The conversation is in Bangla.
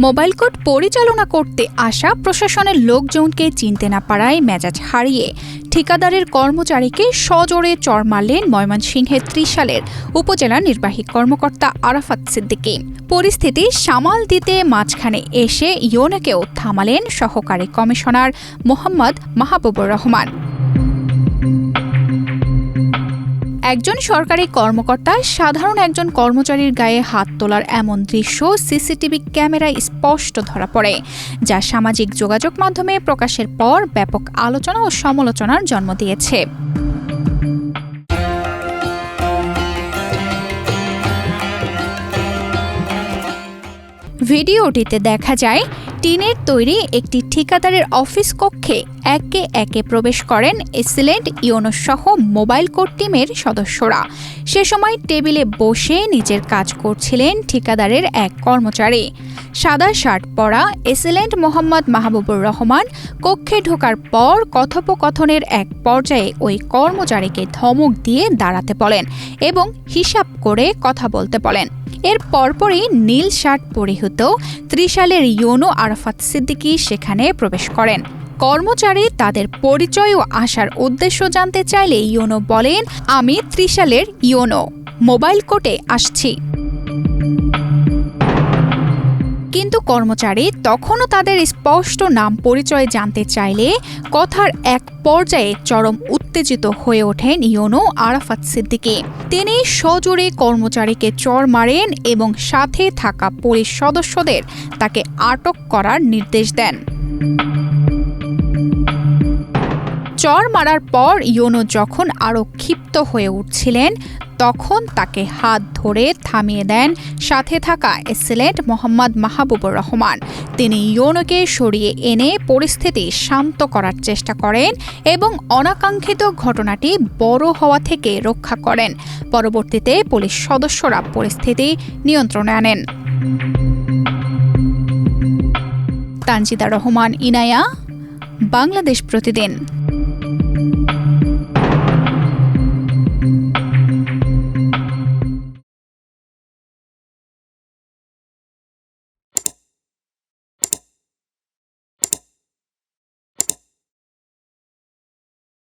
মোবাইল কোর্ট পরিচালনা করতে আসা প্রশাসনের লোকজনকে চিনতে না পারায় মেজাজ হারিয়ে ঠিকাদারের কর্মচারীকে সজোরে চড় মারলেন ময়মনসিংহের ত্রিশালের উপজেলা নির্বাহী কর্মকর্তা আরাফাত সিদ্দিকী। পরিস্থিতি সামাল দিতে মাঝখানে এসে ইউনোকেও থামালেন সহকারী কমিশনার মোহাম্মদ মাহবুবুর রহমান। একজন সরকারি কর্মকর্তা সাধারণ একজন কর্মচারীর গায়ে হাত তোলার এমন দৃশ্য সিসিটিভি ক্যামেরায় স্পষ্ট ধরা পড়ে, যা সামাজিক যোগাযোগ মাধ্যমে প্রকাশের পর ব্যাপক আলোচনা ও সমালোচনার জন্ম দিয়েছে। ভিডিওটিতে দেখা যায় টিনের তৈরি একটি ঠিকাদারের অফিস কক্ষে একে একে প্রবেশ করেন এসিলেন্ট ইউনো সহ মোবাইল কোর্ট টিমের সদস্যরা। সে সময় টেবিলে বসে নিজের কাজ করছিলেন ঠিকাদারের এক কর্মচারী। সাদা শার্ট পরা এসিলেন্ট মোহাম্মদ মাহবুবুর রহমান কক্ষে ঢোকার পর কথোপকথনের এক পর্যায়ে ওই কর্মচারীকে ধমক দিয়ে দাঁড়াতে বলেন এবং হিসাব করে কথা বলতে বলেন। এর পরপরই নীল শার্ট পরিহিত ত্রিশালের ইউনো আরাফাত সিদ্দিকী সেখানে প্রবেশ করেন। কর্মচারী তাদের পরিচয় ও আসার উদ্দেশ্য জানতে চাইলে ইউনো বলেন, আমি ত্রিশালের ইউনো, মোবাইল কোর্টে আসছি। কিন্তু কর্মচারী তখনও তাদের স্পষ্ট নাম পরিচয় জানতে চাইলে কথার এক পর্যায়ে চরম উত্তেজিত হয়ে ওঠেন ইউনো আরাফাত সিদ্দিকী। তিনি সজোরে কর্মচারীকে চড় মারেন এবং সাথে থাকা পুলিশ সদস্যদের তাকে আটক করার নির্দেশ দেন। চড় মারার পর ইউনো যখন আরও ক্ষিপ্ত হয়ে উঠছিলেন, তখন তাকে হাত ধরে থামিয়ে দেন সাথে থাকা এসিলেন্ট মোহাম্মদ মাহবুবুর রহমান। তিনি ইউনোকে সরিয়ে এনে পরিস্থিতি শান্ত করার চেষ্টা করেন এবং অনাকাঙ্ক্ষিত ঘটনাটি বড় হওয়া থেকে রক্ষা করেন। পরবর্তীতে পুলিশ সদস্যরা পরিস্থিতি নিয়ন্ত্রণে আনেন। তানজিদা রহমান, ইনায়া, বাংলাদেশ প্রতিদিন।